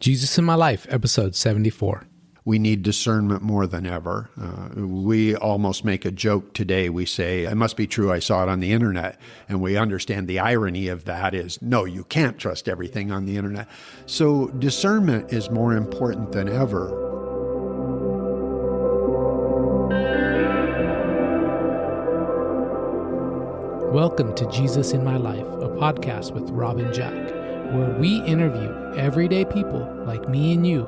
Jesus in My Life, episode 74. We need discernment more than ever. We almost make a joke today. We say, it must be true, I saw it on the internet. And we understand the irony of that is, no, you can't trust everything on the internet. So discernment is more important than ever. Welcome to Jesus in My Life, a podcast with Rob and Jack, where we interview everyday people like me and you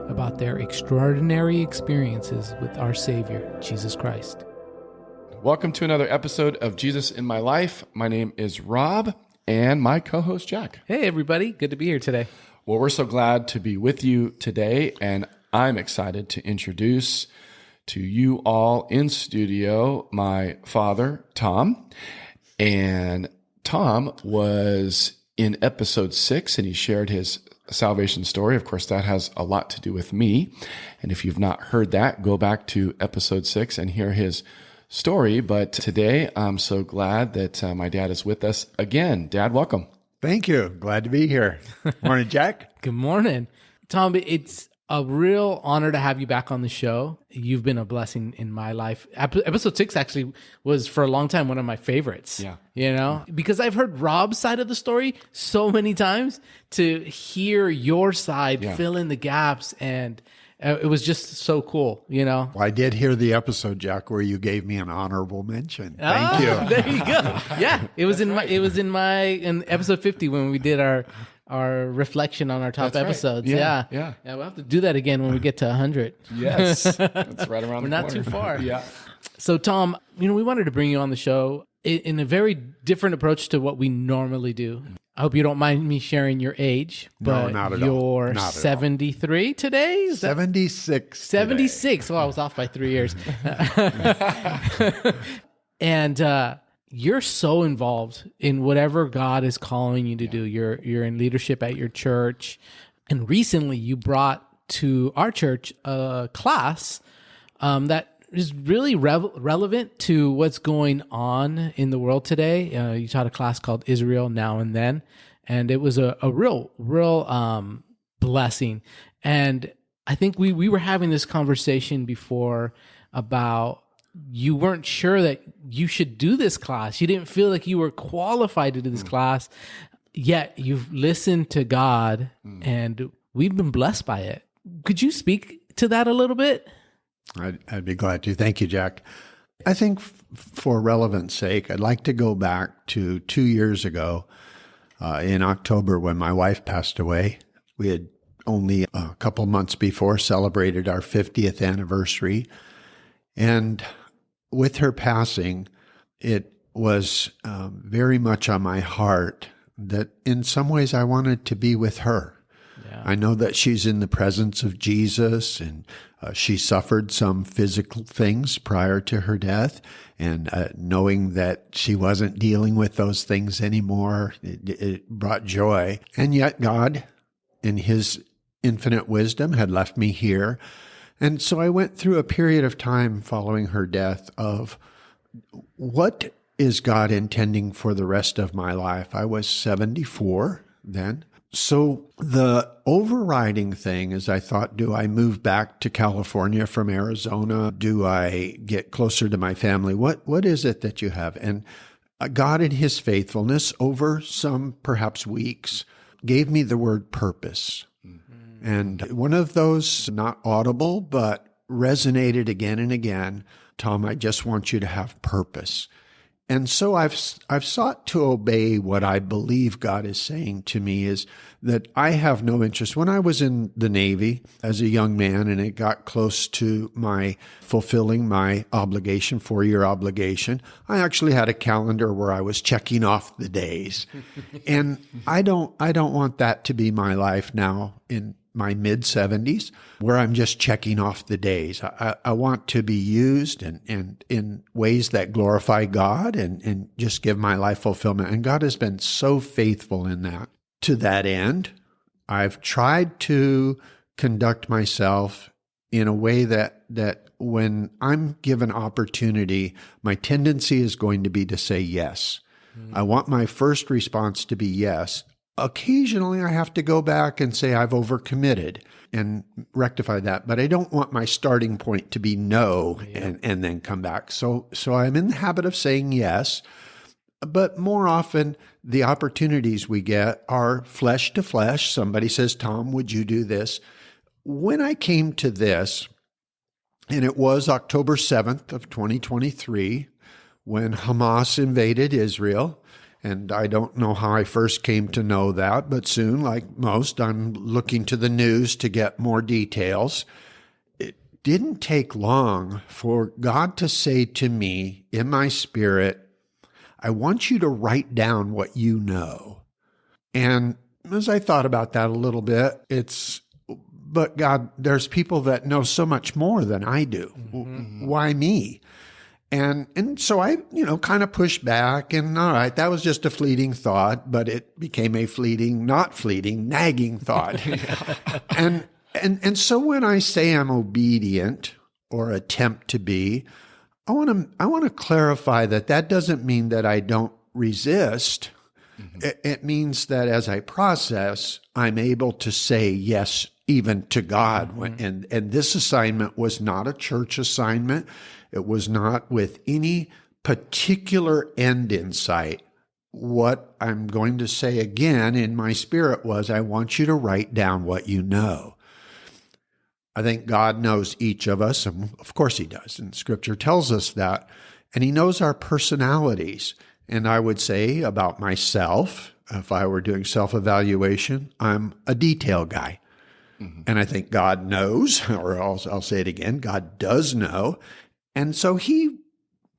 about their extraordinary experiences with our Savior, Jesus Christ. Welcome to another episode of Jesus in My Life. My name is Rob and my co-host Jack. Hey, everybody. Good to be here today. Well, we're so glad to be with you today, and I'm excited to introduce to you all in studio my father, Tom. And Tom was in episode 6, and he shared his salvation story. Of course, that has a lot to do with me. And if you've not heard that, go back to episode 6 and hear his story. But today, I'm so glad that my dad is with us again. Dad, welcome. Thank you. Glad to be here. Morning, Jack. Good morning. Tom, it's a real honor to have you back on the show. You've been a blessing in my life. Episode 6 actually was for a long time one of my favorites. Yeah. You know, because I've heard Rob's side of the story so many times. To hear your side, fill in the gaps, and it was just so cool, you know? Well, I did hear the episode, Jack, where you gave me an honorable mention. Thank you. There you go. Yeah. It was in episode 50 when we did our reflection on our top episodes. Yeah. We'll have to do that again when we get to 100. Yes. That's right around the corner. We're not too far. Yeah. So, Tom, we wanted to bring you on the show in a very different approach to what we normally do. I hope you don't mind me sharing your age, but No, not at you're all. Not 73 today? Is that 76. 76. Well, I was off by 3 years. And you're so involved in whatever God is calling you to do. You're in leadership at your church. And recently you brought to our church a class that is really relevant to what's going on in the world today. You taught a class called Israel Now and Then, and it was a real blessing. And I think we were having this conversation before about you weren't sure that you should do this class. You didn't feel like you were qualified to do this class, yet you've listened to God, and we've been blessed by it. Could you speak to that a little bit? I'd be glad to. Thank you, Jack. I think for relevance sake, I'd like to go back to 2 years ago in October when my wife passed away. We had only a couple months before celebrated our 50th anniversary. And with her passing, it was very much on my heart that in some ways I wanted to be with her. Yeah. I know that she's in the presence of Jesus, and she suffered some physical things prior to her death, and knowing that she wasn't dealing with those things anymore, it brought joy. And yet God, in His infinite wisdom, had left me here. And so I went through a period of time following her death of what is God intending for the rest of my life? I was 74 then. So the overriding thing is I thought, do I move back to California from Arizona? Do I get closer to my family? What is it that you have? And God in His faithfulness over some perhaps weeks gave me the word purpose. And one of those, not audible, but resonated again and again. Tom, I just want you to have purpose. And so I've sought to obey what I believe God is saying to me is that I have no interest. When I was in the Navy as a young man and it got close to my fulfilling my obligation, 4-year obligation, I actually had a calendar where I was checking off the days. And I don't want that to be my life now in my mid-70s, where I'm just checking off the days. I want to be used and in ways that glorify God and just give my life fulfillment. And God has been so faithful in that. To that end, I've tried to conduct myself in a way that when I'm given opportunity, my tendency is going to be to say yes. I want my first response to be yes. occasionally I have to go back and say I've overcommitted and rectify that. But I don't want my starting point to be no and then come back. So I'm in the habit of saying yes. But more often, the opportunities we get are flesh to flesh. Somebody says, Tom, would you do this? When I came to this, and it was October 7th of 2023, when Hamas invaded Israel, and I don't know how I first came to know that, but soon, like most, I'm looking to the news to get more details. It didn't take long for God to say to me in my spirit, I want you to write down what you know. And as I thought about that a little bit, but God, there's people that know so much more than I do. Mm-hmm. Why me? And so I, kind of pushed back, and all right, that was just a fleeting thought, but it became a fleeting, not fleeting, nagging thought. And so when I say I'm obedient or attempt to be, I want to clarify that doesn't mean that I don't resist. Mm-hmm. It means that as I process, I'm able to say yes, even to God. Mm-hmm. And this assignment was not a church assignment. It was not with any particular end in sight. What I'm going to say again in my spirit was, I want you to write down what you know. I think God knows each of us, and of course he does, and Scripture tells us that, and he knows our personalities. And I would say about myself, if I were doing self-evaluation, I'm a detail guy. Mm-hmm. And I think God knows, or I'll say it again, God does know. And so he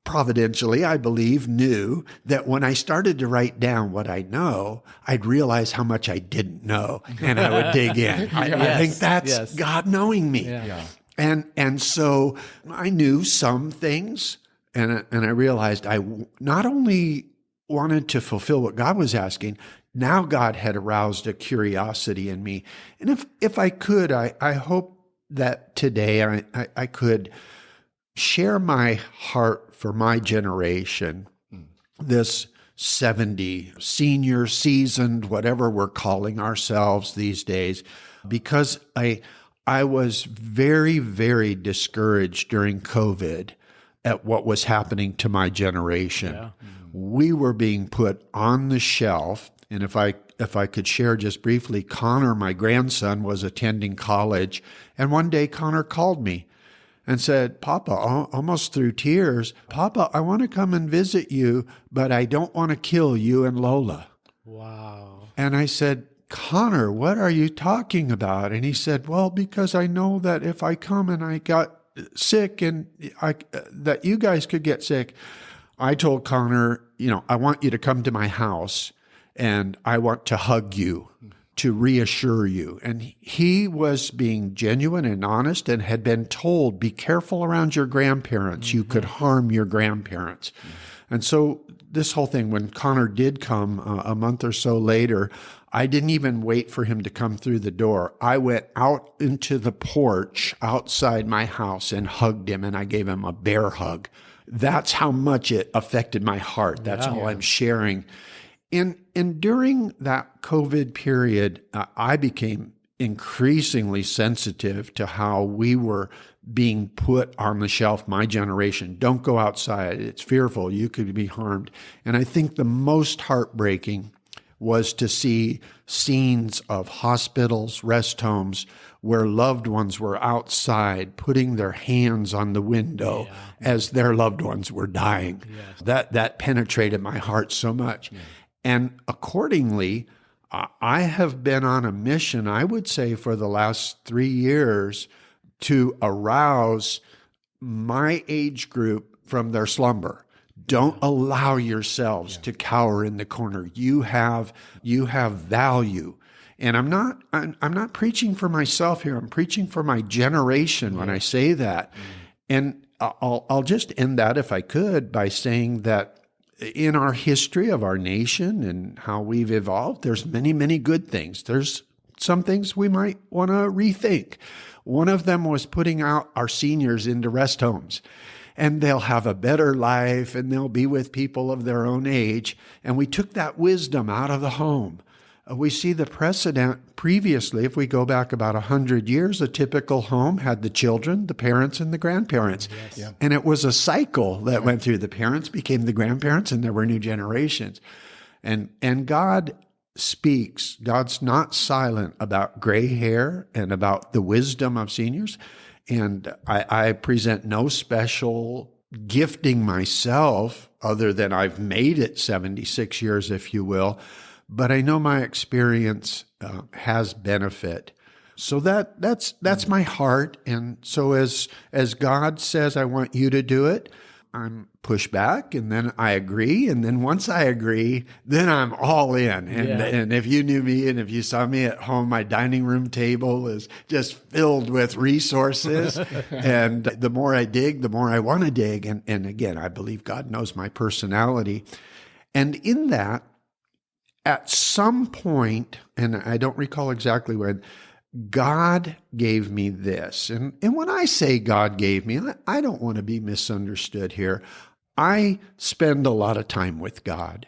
providentially, I believe, knew that when I started to write down what I know, I'd realize how much I didn't know, and I would dig in. I think that's God knowing me. Yeah. And so I knew some things, and I realized I not only wanted to fulfill what God was asking, now God had aroused a curiosity in me. And if I could, I hope that today I could share my heart for my generation, this 70 senior, seasoned, whatever we're calling ourselves these days, because I was very, very discouraged during COVID at what was happening to my generation. Yeah. We were being put on the shelf. And if I could share just briefly, Connor, my grandson, was attending college. And one day Connor called me and said, Papa, almost through tears, Papa, I want to come and visit you, but I don't want to kill you and Lola. Wow. And I said, Connor, what are you talking about? And he said, well, because I know that if I come and I got sick and that you guys could get sick. I told Connor, I want you to come to my house and I want to hug you, to reassure you. And he was being genuine and honest and had been told, be careful around your grandparents. Mm-hmm. You could harm your grandparents. Mm-hmm. And so this whole thing, when Connor did come a month or so later, I didn't even wait for him to come through the door. I went out into the porch outside my house and hugged him, and I gave him a bear hug. That's how much it affected my heart. That's all I'm sharing. And during that COVID period, I became increasingly sensitive to how we were being put on the shelf, my generation. Don't go outside. It's fearful. You could be harmed. And I think the most heartbreaking was to see scenes of hospitals, rest homes, where loved ones were outside putting their hands on the window as their loved ones were dying. Yes. That penetrated my heart so much. Yeah. And accordingly, I have been on a mission, I would say, for the last 3 years to arouse my age group from their slumber. Don't allow yourselves to cower in the corner. You have value. And I'm not preaching for myself here. I'm preaching for my generation when I say that. And I'll just end that, if I could, by saying that in our history of our nation and how we've evolved, there's many, many good things. There's some things we might want to rethink. One of them was putting out our seniors into rest homes. And they'll have a better life, and they'll be with people of their own age. And we took that wisdom out of the home. We see the precedent previously. If we go back about 100 years, a typical home had the children, the parents, and the grandparents. Yes. Yeah. And it was a cycle that went through. The parents became the grandparents, and there were new generations. And God speaks. God's not silent about gray hair and about the wisdom of seniors. And I present no special gifting myself other than I've made it 76 years, if you will. But I know my experience has benefit. So that's my heart. And so as God says, I want you to do it, I'm pushed back, and then I agree. And then once I agree, then I'm all in. And if you knew me and if you saw me at home, my dining room table is just filled with resources. And the more I dig, the more I want to dig. And again, I believe God knows my personality. And in that, at some point, and I don't recall exactly when, God gave me this. And when I say God gave me, I don't want to be misunderstood here. I spend a lot of time with God.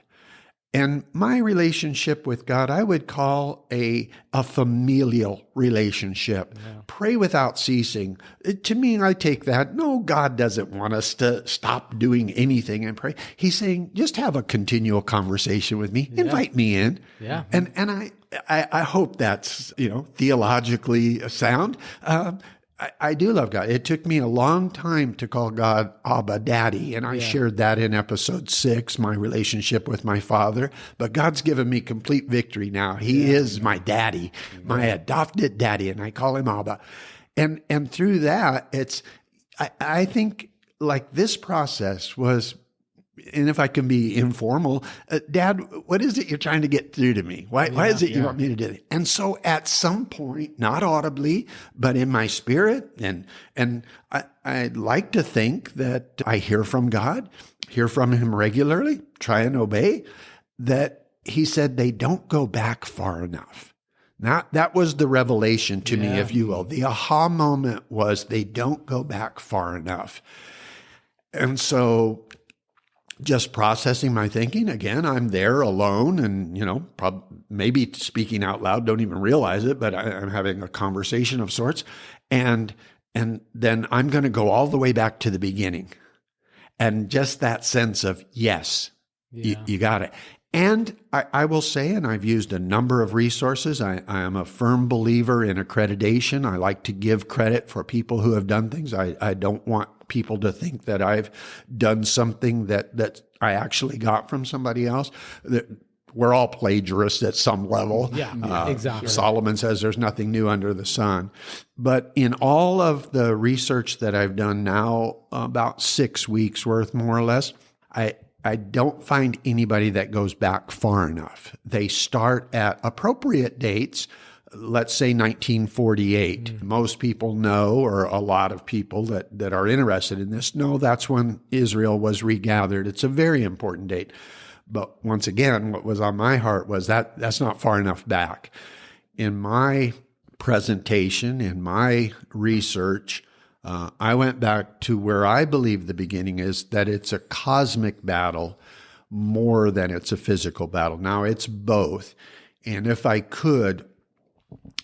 And my relationship with God, I would call a familial relationship. Yeah. Pray without ceasing. To me, I take that, no, God doesn't want us to stop doing anything and pray. He's saying, just have a continual conversation with me. Yeah. Invite me in. Yeah. And I hope that's, theologically sound. I do love God. It took me a long time to call God Abba, Daddy, and I shared that in episode 6, my relationship with my father. But God's given me complete victory now. He is my daddy, my adopted daddy, and I call him Abba. And through that, I think like this process was, and if I can be informal, Dad, what is it you're trying to get through to me? Why is it you want me to do it? And so at some point, not audibly, but in my spirit, and I'd like to think that I hear from God, hear from him regularly, try and obey, that he said they don't go back far enough. Now, that was the revelation to me, if you will. The aha moment was they don't go back far enough. And so just processing my thinking. Again, I'm there alone and, maybe speaking out loud, don't even realize it, but I'm having a conversation of sorts. And then I'm going to go all the way back to the beginning. And just that sense of, yes, you got it. And I will say, and I've used a number of resources, I am a firm believer in accreditation. I like to give credit for people who have done things. I don't want people to think that I've done something that I actually got from somebody else. We're all plagiarists at some level. Yeah, exactly. Solomon says there's nothing new under the sun. But in all of the research that I've done now, about 6 weeks worth, more or less, I don't find anybody that goes back far enough. They start at appropriate dates, let's say 1948. Mm-hmm. Most people know, or a lot of people that are interested in this know, that's when Israel was regathered. It's a very important date. But once again, what was on my heart was that's not far enough back. In my presentation, in my research, I went back to where I believe the beginning is, that it's a cosmic battle more than it's a physical battle. Now, it's both. And if I could,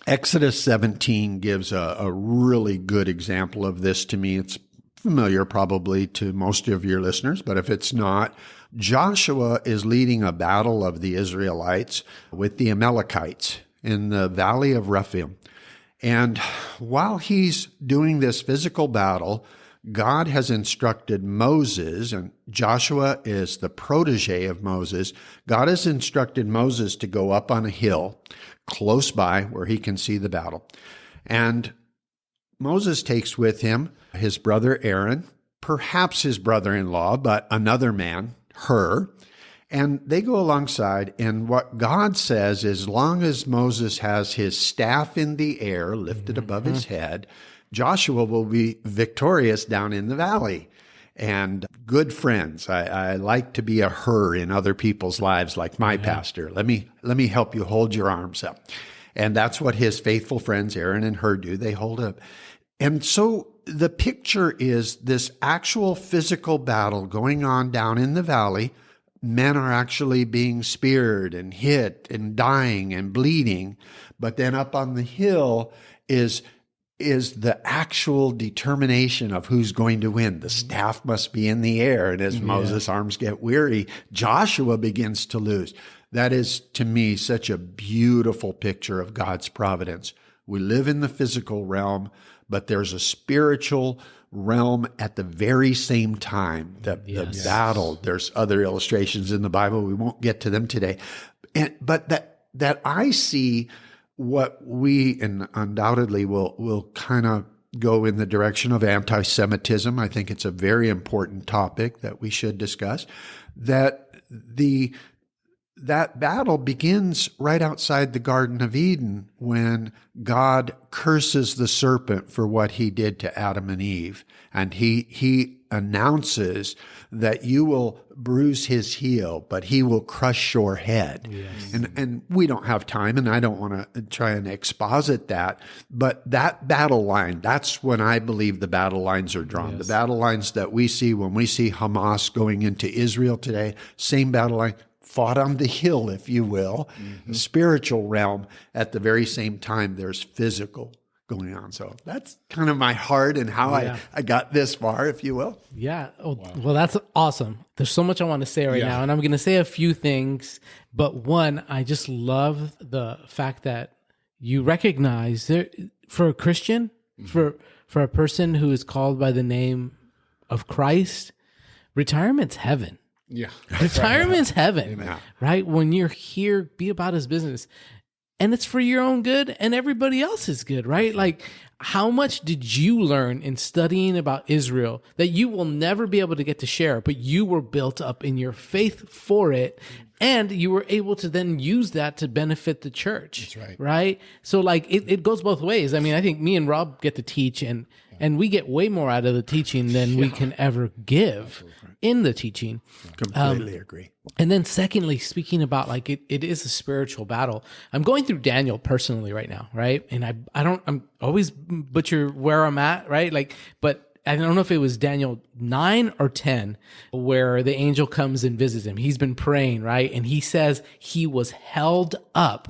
Exodus 17 gives a really good example of this to me. It's familiar probably to most of your listeners, but if it's not, Joshua is leading a battle of the Israelites with the Amalekites in the valley of Rephaim. And while he's doing this physical battle, God has instructed Moses, and Joshua is the protege of Moses. God has instructed Moses to go up on a hill close by where he can see the battle. And Moses takes with him his brother Aaron, perhaps his brother-in-law, but another man, Hur. And they go alongside, and what God says, as long as Moses has his staff in the air, lifted above his head, Joshua will be victorious down in the valley. And good friends, I like to be a Hur in other people's lives, like my pastor. Let me help you hold your arms up. And that's what his faithful friends, Aaron and Hur, do. They hold up. And so the picture is this actual physical battle going on down in the valley. men are actually being speared and hit and dying and bleeding. But then up on the hill is the actual determination of who's going to win. The staff must be in the air. And as Moses' arms get weary, Joshua begins to lose. That is, to me, such a beautiful picture of God's providence. We live in the physical realm, but there's a spiritual realm at the very same time. The battle, there's other illustrations in the Bible. We won't get to them today. But that I see what we, and undoubtedly will kind of go in the direction of anti-Semitism. I think it's a very important topic that we should discuss. That battle begins right outside the Garden of Eden when God curses the serpent for what he did to Adam and Eve. And he announces that you will bruise his heel, but he will crush your head. Yes. And we don't have time, and I don't want to try and exposit that, but that battle line, that's when I believe the battle lines are drawn. Yes. The battle lines that we see when we see Hamas going into Israel today, same battle line, fought on the hill, if you will, the spiritual realm. At the very same time, there's physical going on. So that's kind of my heart and how I got this far, if you will. Yeah. Oh, wow. Well, that's awesome. There's so much I want to say right now, and I'm going to say a few things. But one, I just love the fact that you recognize there, for a Christian, for a person who is called by the name of Christ, retirement's heaven. Yeah. Retirement's heaven, right? When you're here, be about his business. And it's for your own good and everybody else's good, right? Like, how much did you learn in studying about Israel that you will never be able to get to share, but you were built up in your faith for it, and you were able to then use that to benefit the church. That's right. Right? So, like, it goes both ways. I mean, I think me and Rob get to teach, and we get way more out of the teaching than we can ever give in the teaching. Completely agree. And then secondly, speaking about like it is a spiritual battle. I'm going through Daniel personally right now, right? And I'm always butcher where I'm at, right? Like, but I don't know if it was Daniel 9 or 10 where the angel comes and visits him. He's been praying, right? And he says he was held up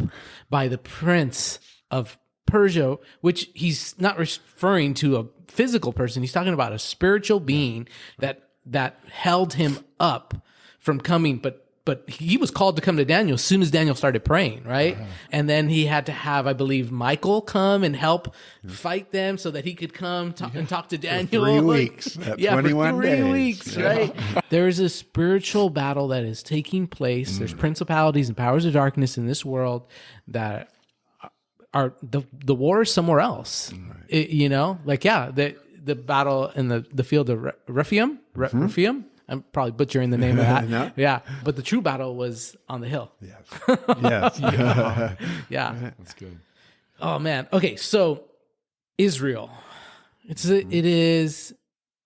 by the prince of Persia, which he's not referring to a physical person. He's talking about a spiritual being that held him up from coming, but he was called to come to Daniel as soon as Daniel started praying, right? And then he had to have, I believe, Michael come and help fight them so that he could come and talk to Daniel. For 3 weeks. 21 for 3 days. weeks, right? There's a spiritual battle that is taking place. There's principalities and powers of darkness in this world that are the war is somewhere else. The battle in the field of Rephaim. I'm probably butchering the name of that. No. Yeah, but the true battle was on the hill. Yes. Yeah. That's good. Oh man. Okay, so Israel. It is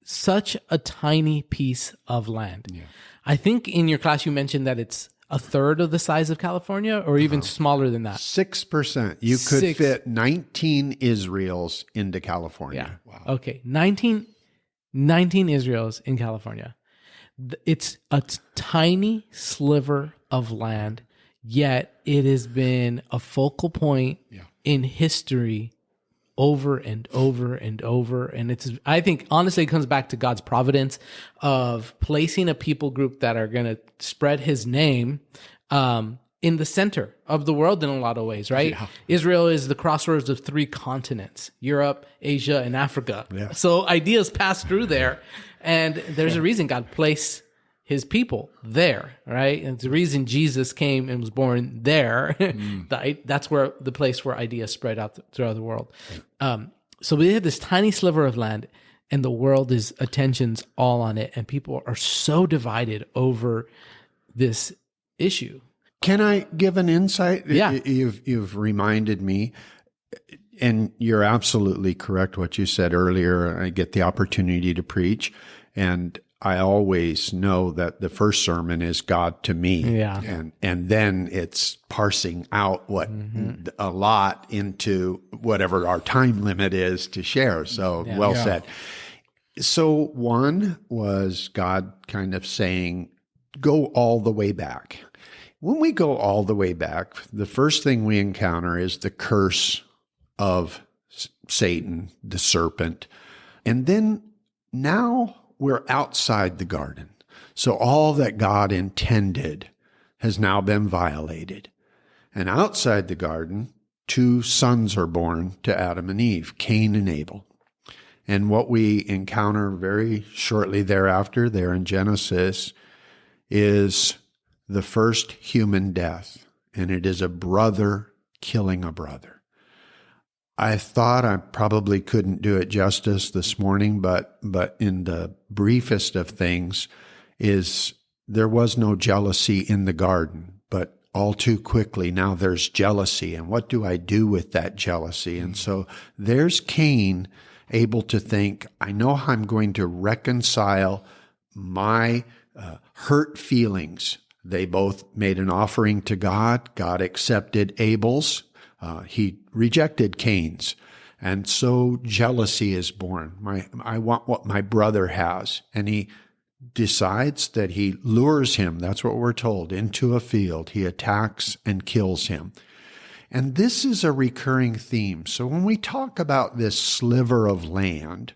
such a tiny piece of land. Yeah. I think in your class you mentioned that it's a third of the size of California, or even smaller than that. 6%. You could fit 19 Israels into California. Yeah. Wow. Okay. 19 Israels in California. It's a tiny sliver of land, yet it has been a focal point in history over and over and over. And I think, honestly, it comes back to God's providence of placing a people group that are going to spread his name in the center of the world in a lot of ways, right? Yeah. Israel is the crossroads of 3 continents, Europe, Asia, and Africa. Yeah. So ideas pass through there. And there's a reason God placed his people there, right? And it's the reason Jesus came and was born there. That's where the place where ideas spread out throughout the world. So we have this tiny sliver of land, and the world's attention's all on it, and people are so divided over this issue. Can I give an insight? Yeah. You've reminded me, and you're absolutely correct what you said earlier. I get the opportunity to preach, and I always know that the first sermon is God to me. Yeah. And then it's parsing out what a lot into whatever our time limit is to share. So said. So one was God kind of saying, go all the way back. When we go all the way back, the first thing we encounter is the curse of Satan, the serpent. And then now we're outside the garden. So all that God intended has now been violated. And outside the garden, two sons are born to Adam and Eve, Cain and Abel. And what we encounter very shortly thereafter, there in Genesis, is the first human death. And it is a brother killing a brother. I thought I probably couldn't do it justice this morning, but in the briefest of things is there was no jealousy in the garden, but all too quickly now there's jealousy. And what do I do with that jealousy? And so there's Cain able to think, I know how I'm going to reconcile my hurt feelings. They both made an offering to God. God accepted Abel's. He rejected Cain's. And so jealousy is born. I want what my brother has. And he decides that he lures him, that's what we're told, into a field. He attacks and kills him. And this is a recurring theme. So when we talk about this sliver of land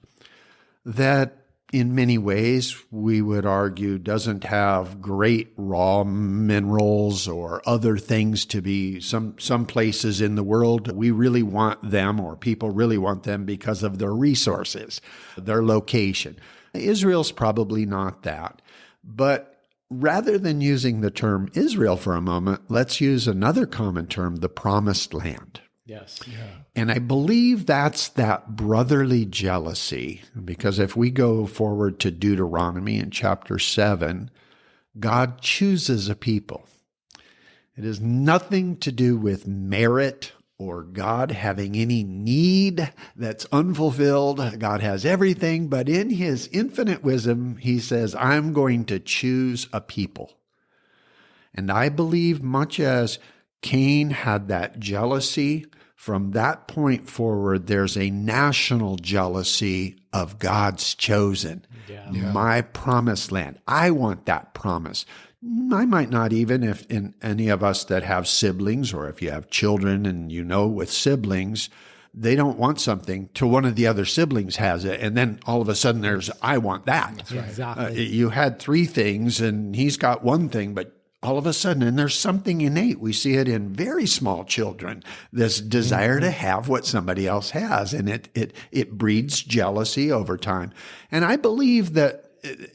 that in many ways we would argue doesn't have great raw minerals or other things to be some places in the world, we really want them, or people really want them because of their resources, their location. Israel's probably not that. But rather than using the term Israel for a moment, let's use another common term, the promised land. Yes. Yeah. And I believe that's that brotherly jealousy, because if we go forward to Deuteronomy in chapter 7, God chooses a people. It has nothing to do with merit or God having any need that's unfulfilled. God has everything, but in his infinite wisdom, he says, I'm going to choose a people. And I believe much as Cain had that jealousy, from that point forward, there's a national jealousy of God's chosen, my promised land. I want that promise. I might not even, if in any of us that have siblings, or if you have children and you know with siblings, they don't want something till one of the other siblings has it. And then all of a sudden there's, I want that. That's right. Exactly. You had three things and he's got one thing, but all of a sudden, and there's something innate. We see it in very small children, this desire to have what somebody else has, and it breeds jealousy over time. And I believe that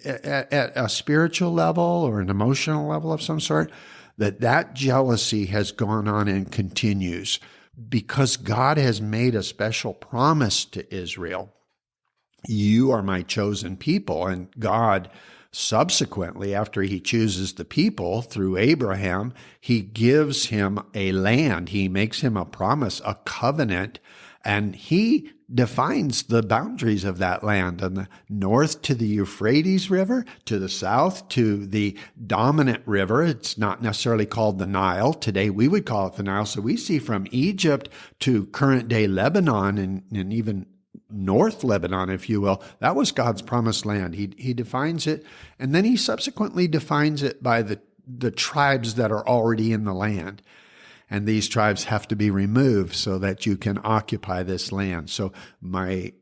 at a spiritual level or an emotional level of some sort, that jealousy has gone on and continues because God has made a special promise to Israel. You are my chosen people, and God subsequently, after he chooses the people through Abraham, he gives him a land. He makes him a promise, a covenant, and he defines the boundaries of that land. On the north to the Euphrates River, to the south to the dominant river. It's not necessarily called the Nile. Today we would call it the Nile. So we see from Egypt to current day Lebanon and even North Lebanon, if you will, that was God's promised land. He defines it, and then he subsequently defines it by the tribes that are already in the land. And these tribes have to be removed so that you can occupy this land. So my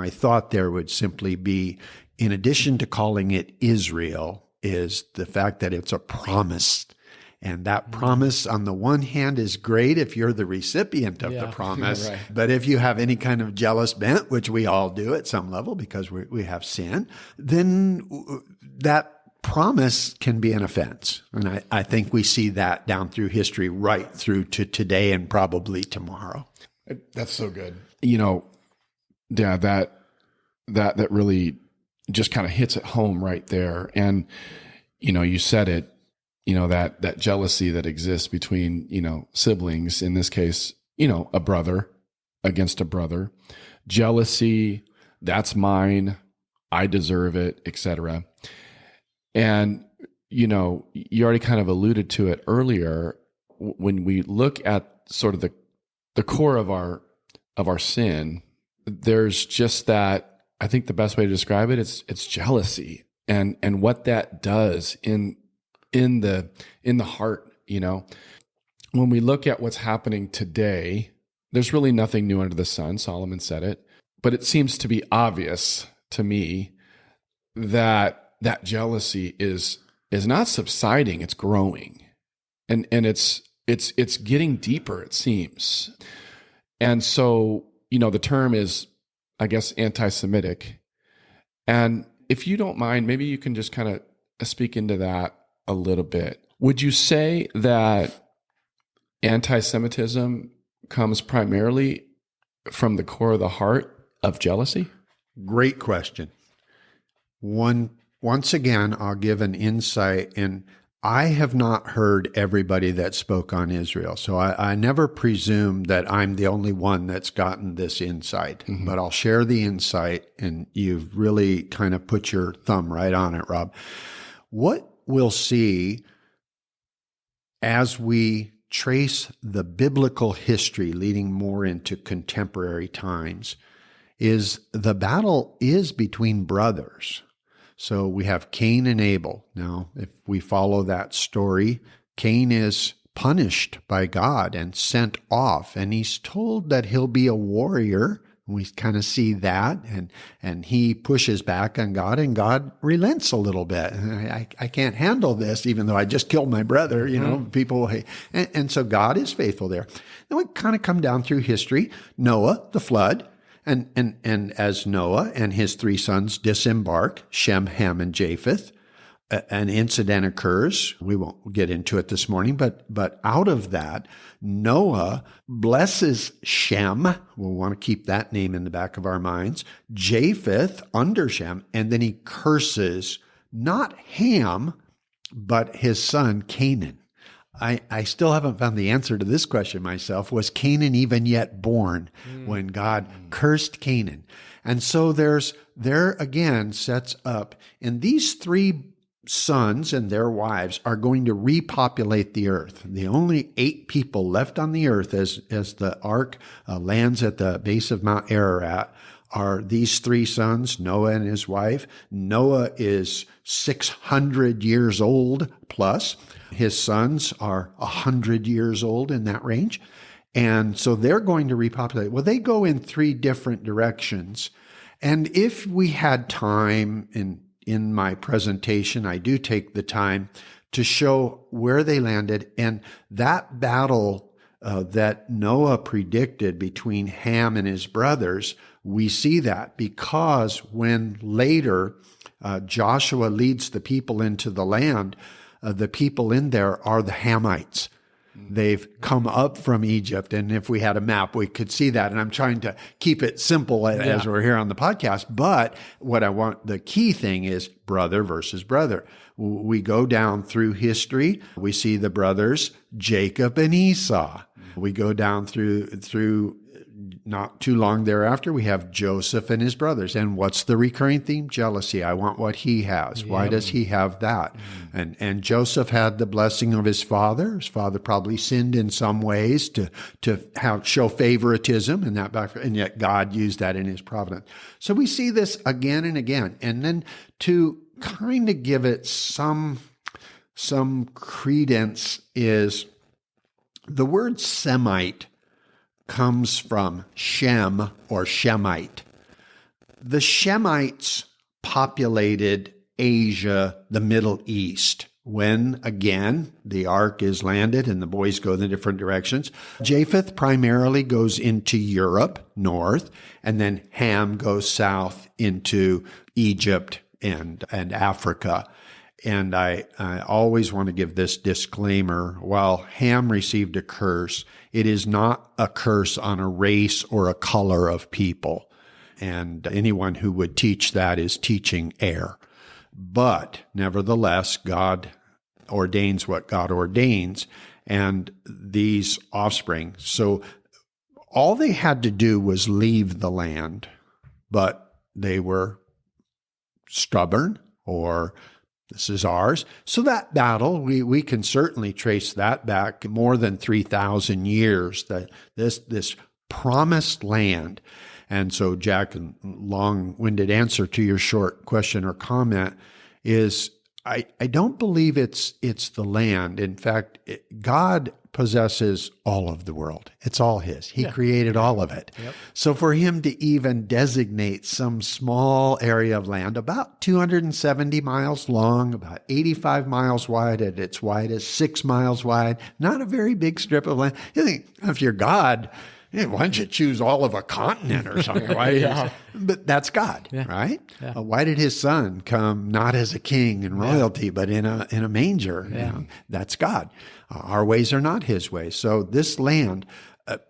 thought there would simply be, in addition to calling it Israel, is the fact that it's a promise. And that promise, on the one hand, is great if you're the recipient of the promise. Right. But if you have any kind of jealous bent, which we all do at some level because we have sin, then that promise can be an offense. And I think we see that down through history, right through to today and probably tomorrow. That's so good. Yeah, that really just kind of hits it home right there. And, you said it, that jealousy that exists between, siblings, in this case, a brother against a brother, jealousy, that's mine, I deserve it, etc. And, you already kind of alluded to it earlier. When we look at sort of the core of our sin, there's just that, I think the best way to describe it, it's jealousy and what that does in in the heart, you know. When we look at what's happening today, there's really nothing new under the sun. Solomon said it, but it seems to be obvious to me that jealousy is not subsiding, it's growing. And it's getting deeper, it seems. And so, you know, the term is, I guess, anti-Semitic. And if you don't mind, maybe you can just kind of speak into that a little bit. Would you say that anti-Semitism comes primarily from the core of the heart of jealousy? Great question. Once again, I'll give an insight, and I have not heard everybody that spoke on Israel. So I never presume that I'm the only one that's gotten this insight, but I'll share the insight, and you've really kind of put your thumb right on it, Rob. What we'll see as we trace the biblical history leading more into contemporary times is the battle is between brothers. So we have Cain and Abel. Now, if we follow that story, Cain is punished by God and sent off, and he's told that he'll be a warrior. We kind of see that, and he pushes back on God, and God relents a little bit. I can't handle this, even though I just killed my brother. You know, people, and so God is faithful there. Then we kind of come down through history. Noah, the flood. And as Noah and his three sons disembark, Shem, Ham, and Japheth, an incident occurs. We won't get into it this morning, but out of that, Noah blesses Shem. We'll want to keep that name in the back of our minds. Japheth under Shem, and then he curses not Ham, but his son Canaan. I still haven't found the answer to this question myself. Was Canaan even yet born when God cursed Canaan? And so there again sets up, and these three sons and their wives are going to repopulate the earth. The only 8 people left on the earth as the ark lands at the base of Mount Ararat are these 3 sons, Noah and his wife. Noah is 600 years old plus. His sons are 100 years old, in that range. And so they're going to repopulate. Well, they go in 3 different directions. And if we had time in my presentation, I do take the time to show where they landed. And that battle that Noah predicted between Ham and his brothers, we see that because when later Joshua leads the people into the land, the people in there are the Hamites. They've come up from Egypt. And if we had a map, we could see that. And I'm trying to keep it simple as we're here on the podcast. But what I want, the key thing is brother versus brother. We go down through history. We see the brothers, Jacob and Esau. We go down through not too long thereafter, we have Joseph and his brothers. And what's the recurring theme? Jealousy. I want what he has. Why does he have that? And Joseph had the blessing of his father. His father probably sinned in some ways to show favoritism and that back, and yet God used that in his providence. So we see this again and again. And then to kind of give it some credence is the word Semite comes from Shem or Shemite. The Shemites populated Asia, the Middle East, when, again, the ark is landed and the boys go in the different directions. Japheth primarily goes into Europe, north, and then Ham goes south into Egypt and Africa. And I always want to give this disclaimer. While Ham received a curse, it is not a curse on a race or a color of people. And anyone who would teach that is teaching error. But nevertheless, God ordains what God ordains, and these offspring. So all they had to do was leave the land, but they were stubborn, or this is ours. So that battle, we can certainly trace that back more than 3,000 years, that this promised land. And so, Jack, long-winded answer to your short question or comment is, I don't believe it's the land. In fact, God possesses all of the world. It's all his. He created all of it. Yep. So for him to even designate some small area of land, about 270 miles long, about 85 miles wide at its widest, 6 miles wide, not a very big strip of land. You think, if you're God, why don't you choose all of a continent or something? Right? But that's God, right? Yeah. Why did his son come not as a king and royalty, but in a manger? You know, that's God. Our ways are not his ways. So this land,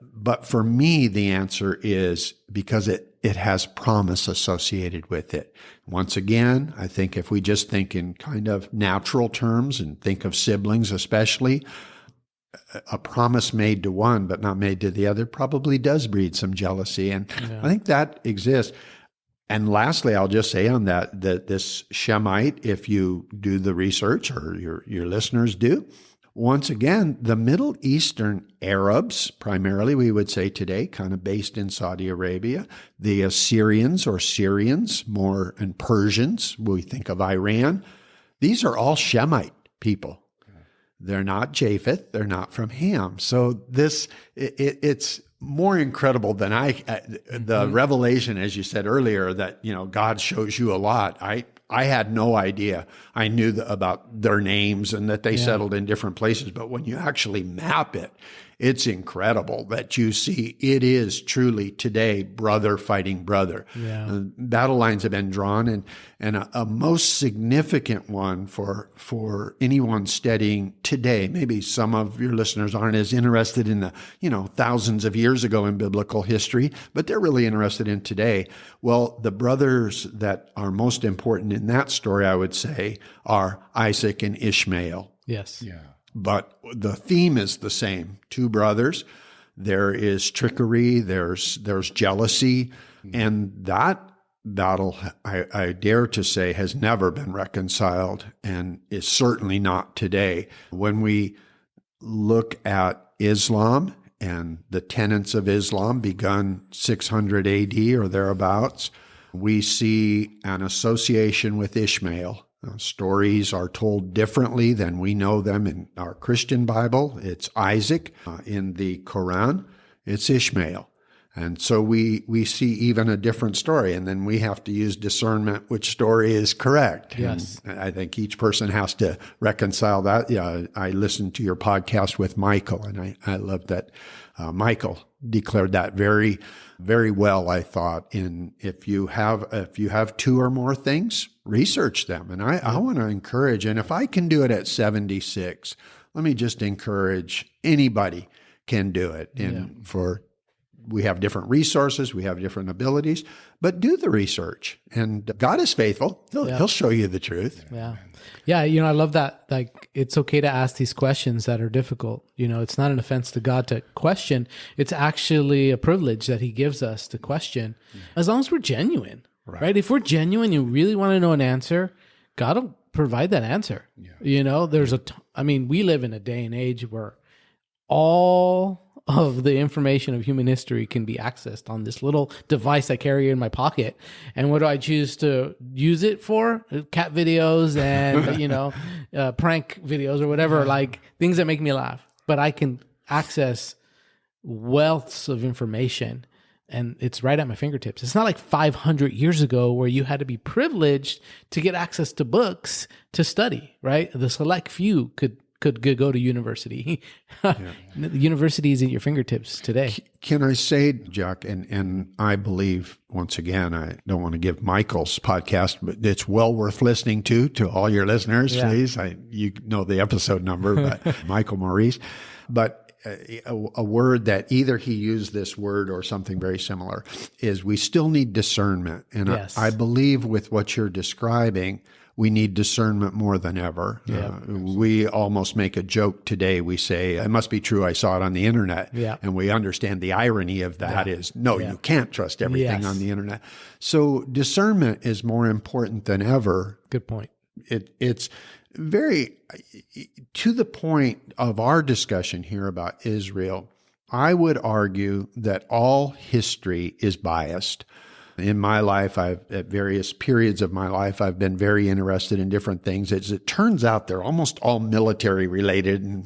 but for me, the answer is because it has promise associated with it. Once again, I think if we just think in kind of natural terms and think of siblings especially, a promise made to one but not made to the other probably does breed some jealousy. And I think that exists. And lastly, I'll just say on that this Shemite, if you do the research or your listeners do, once again, the Middle Eastern Arabs, primarily we would say today, kind of based in Saudi Arabia, the Assyrians or Syrians, more and Persians, we think of Iran, these are all Shemite people. They're not Japheth. They're not from Ham. So it's more incredible than the revelation, as you said earlier, that, God shows you a lot. I had no idea. I knew about their names and that they settled in different places. But when you actually map it, it's incredible that you see it is truly today brother fighting brother. Yeah. Battle lines have been drawn, and a most significant one for anyone studying today. Maybe some of your listeners aren't as interested in the thousands of years ago in biblical history, but they're really interested in today. Well, the brothers that are most important in that story, I would say, are Isaac and Ishmael. Yes. Yeah. But the theme is the same. Two brothers. There is trickery. There's jealousy. And that battle, I dare to say, has never been reconciled and is certainly not today. When we look at Islam and the tenets of Islam begun 600 AD or thereabouts, we see an association with Ishmael. Stories are told differently than we know them in our Christian Bible. It's Isaac. In the Quran, it's Ishmael. And so we see even a different story, and then we have to use discernment which story is correct. Yes. And I think each person has to reconcile that. Yeah, I listened to your podcast with Michael, and I love that Michael declared that very, very well, I thought. If you have two or more things, research them. And I want to encourage, and if I can do it at 76, let me just encourage anybody can do it. And we have different resources, we have different abilities, but do the research. And God is faithful. He'll show you the truth. Yeah. Yeah. I love that. Like, it's okay to ask these questions that are difficult. It's not an offense to God to question. It's actually a privilege that he gives us to question as long as we're genuine, right? If we're genuine, you really want to know an answer, God will provide that answer. Yeah. There's we live in a day and age where all of the information of human history can be accessed on this little device I carry in my pocket. And what do I choose to use it for? Cat videos and, prank videos or whatever, like things that make me laugh. But I can access wealths of information and it's right at my fingertips. It's not like 500 years ago where you had to be privileged to get access to books to study, right? The select few could go to university. The university is at your fingertips today. Can I say, Jack, and I believe, once again, I don't want to give Michael's podcast, but it's well worth listening to all your listeners, please. You know the episode number, but Michael Maurice. But a word that either he used this word or something very similar is we still need discernment. And I believe with what you're describing, we need discernment more than ever. We almost make a joke today. We say, it must be true, I saw it on the internet. And we understand the irony of that is, you can't trust everything on the internet. So discernment is more important than ever. Good point. It's very, to the point of our discussion here about Israel, I would argue that all history is biased. In my life, at various periods of my life, I've been very interested in different things. As it turns out, they're almost all military related. And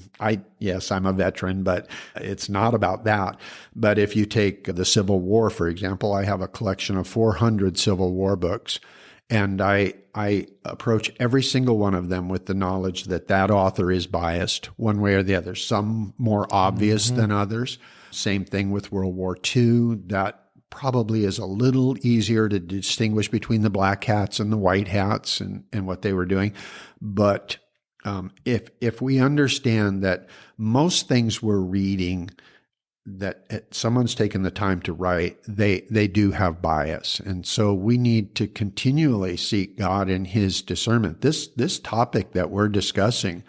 yes, I'm a veteran, but it's not about that. But if you take the Civil War, for example, I have a collection of 400 Civil War books. And I approach every single one of them with the knowledge that that author is biased one way or the other, some more obvious than others. Same thing with World War II. That probably is a little easier to distinguish between the black hats and the white hats and what they were doing. But if we understand that most things we're reading that someone's taken the time to write, they do have bias. And so we need to continually seek God in his discernment. This topic that we're discussing,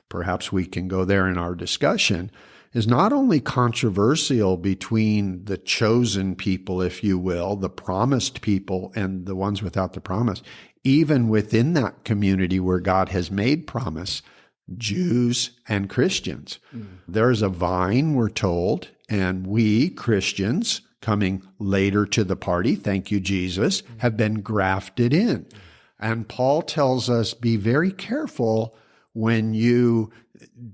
perhaps we can go there in our discussion, is not only controversial between the chosen people, if you will, the promised people and the ones without the promise, even within that community where God has made promise, Jews and Christians. There's a vine, we're told, and we, Christians, coming later to the party, thank you, Jesus, have been grafted in. And Paul tells us, be very careful when you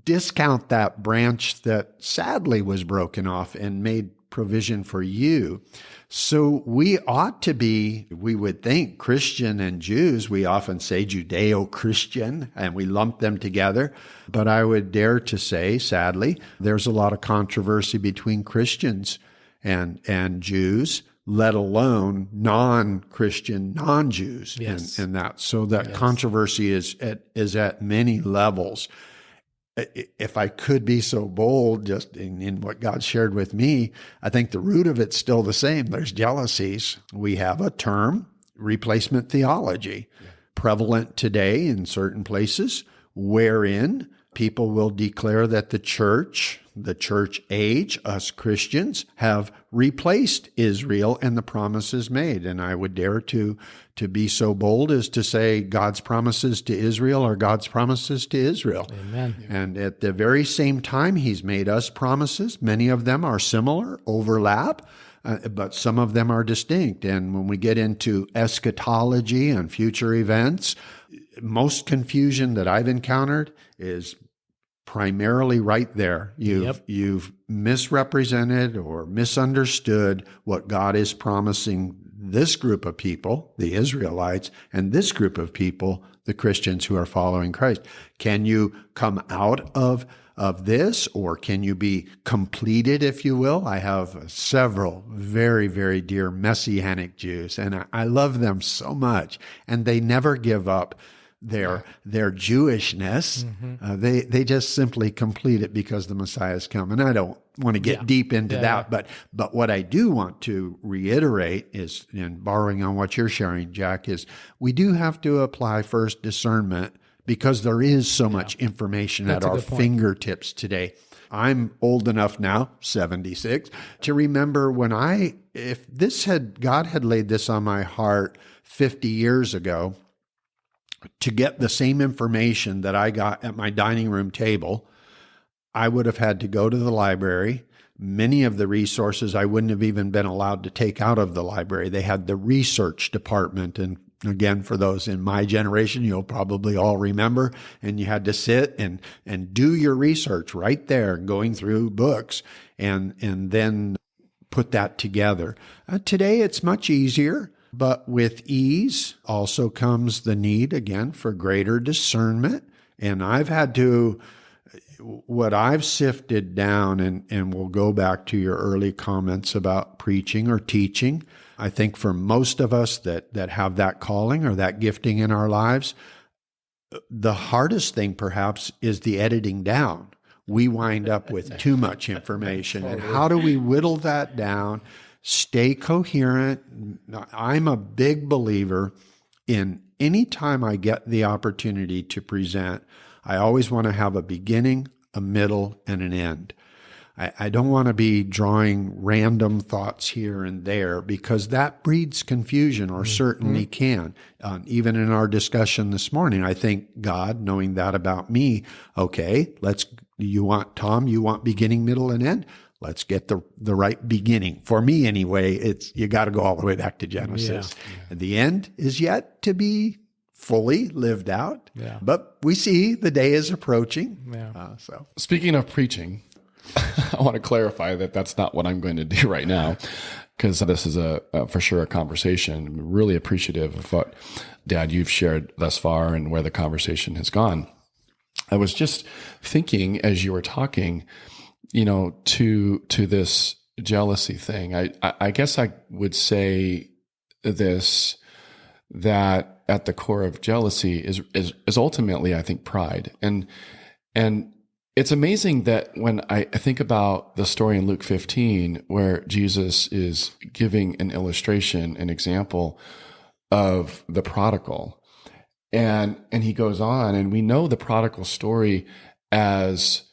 discount that branch that sadly was broken off and made provision for you. So we ought to be, we would think, Christian and Jews. We often say Judeo-Christian, and we lump them together. But I would dare to say, sadly, there's a lot of controversy between Christians and Jews, let alone non-Christian, non-Jews, Yes. and that. So that controversy is at many levels. If I could be so bold, just in what God shared with me, I think the root of it's still the same. There's jealousies. We have a term, replacement theology, prevalent today in certain places, wherein people will declare that the church age, us Christians, have replaced Israel and the promises made. And I would dare to be so bold as to say God's promises to Israel are God's promises to Israel. Amen. And at the very same time, he's made us promises. Many of them are similar, overlap, but some of them are distinct. And when we get into eschatology and future events, most confusion that I've encountered is primarily right there. You've misrepresented or misunderstood what God is promising this group of people, the Israelites, and this group of people, the Christians who are following Christ. Can you come out of this, or can you be completed, if you will? I have several very, very dear Messianic Jews, and I love them so much, and they never give up their Jewishness. They just simply complete it because the Messiah's come. And I don't want to get deep into that, but what I do want to reiterate is, in borrowing on what you're sharing, Jack, is we do have to apply first discernment because there is so much information at our fingertips today. I'm old enough now, 76, to remember when if God had laid this on my heart 50 years ago, to get the same information that I got at my dining room table, I would have had to go to the library. Many of the resources I wouldn't have even been allowed to take out of the library. They had the research department. And again, for those in my generation, you'll probably all remember, and you had to sit and do your research right there, going through books and then put that together. Today, it's much easier. But with ease also comes the need, again, for greater discernment. And what I've sifted down, and we'll go back to your early comments about preaching or teaching. I think for most of us that have that calling or that gifting in our lives, the hardest thing perhaps is the editing down. We wind up with too much information. And how do we whittle that down? Stay coherent. I'm a big believer in any time I get the opportunity to present, I always want to have a beginning, a middle, and an end. I don't want to be drawing random thoughts here and there because that breeds confusion, or certainly can. Even in our discussion this morning, I think God, knowing that about me, okay, you want beginning, middle, and end? let's get the right beginning. For me anyway, it's you got to go all the way back to Genesis. And the end is yet to be fully lived out. But we see the day is approaching. So speaking of preaching, I want to clarify that that's not what I'm going to do right now, because this is for sure a conversation. I'm really appreciative of what, Dad, you've shared thus far and where the conversation has gone. I was just thinking as you were talking, to this jealousy thing. I guess I would say this, that at the core of jealousy is ultimately, I think, pride. And it's amazing that when I think about the story in Luke 15, where Jesus is giving an illustration, an example of the prodigal, and he goes on, and we know the prodigal story as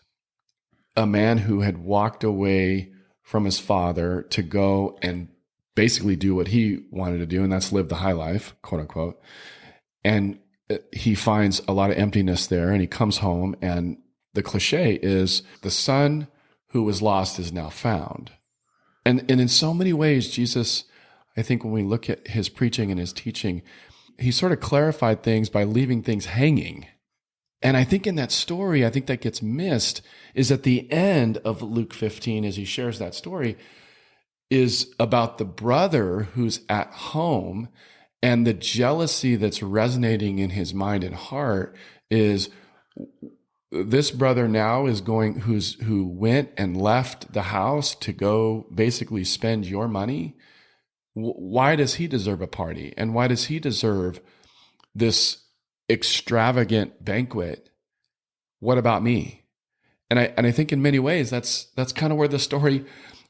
a man who had walked away from his father to go and basically do what he wanted to do, and that's live the high life, quote unquote. And he finds a lot of emptiness there, and he comes home, and the cliche is the son who was lost is now found. And in so many ways, Jesus, I think when we look at his preaching and his teaching, he sort of clarified things by leaving things hanging. And I think in that story, I think that gets missed, is at the end of Luke 15, as he shares that story, is about the brother who's at home, and the jealousy that's resonating in his mind and heart is this brother now is who went and left the house to go basically spend your money. Why does he deserve a party? And why does he deserve this extravagant banquet? What about me? And I think in many ways that's kind of where the story,